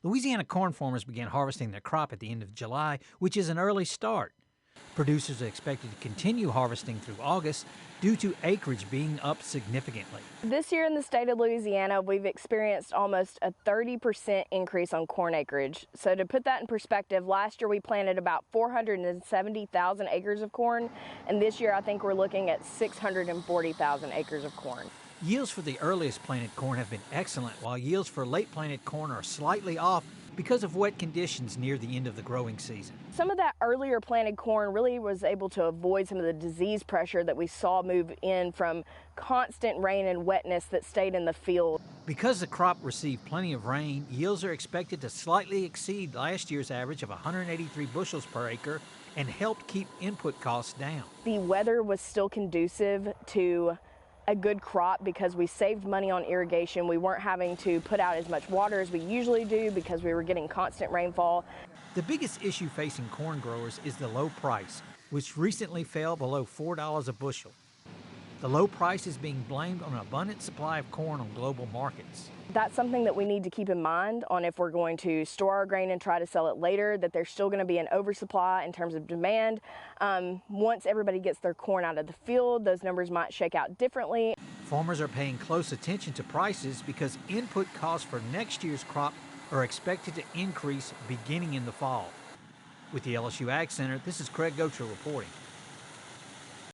Louisiana corn farmers began harvesting their crop at the end of July, which is an early start. Producers are expected to continue harvesting through August due to acreage being up significantly. This year in the state of Louisiana, we've experienced almost a 30% increase on corn acreage. So to put that in perspective, last year we planted about 470,000 acres of corn, and this year I think we're looking at 640,000 acres of corn. Yields for the earliest planted corn have been excellent, while yields for late planted corn are slightly off because of wet conditions near the end of the growing season. Some of that earlier planted corn really was able to avoid some of the disease pressure that we saw move in from constant rain and wetness that stayed in the field. Because the crop received plenty of rain, yields are expected to slightly exceed last year's average of 183 bushels per acre and helped keep input costs down. The weather was still conducive to a good crop because we saved money on irrigation. We weren't having to put out as much water as we usually do because we were getting constant rainfall. The biggest issue facing corn growers is the low price, which recently fell below $4 a bushel. The low price is being blamed on an abundant supply of corn on global markets. That's something that we need to keep in mind on if we're going to store our grain and try to sell it later, that there's still going to be an oversupply in terms of demand. Once everybody gets their corn out of the field, those numbers might shake out differently. Farmers are paying close attention to prices because input costs for next year's crop are expected to increase beginning in the fall. With the LSU AgCenter, this is Craig Gautreaux reporting.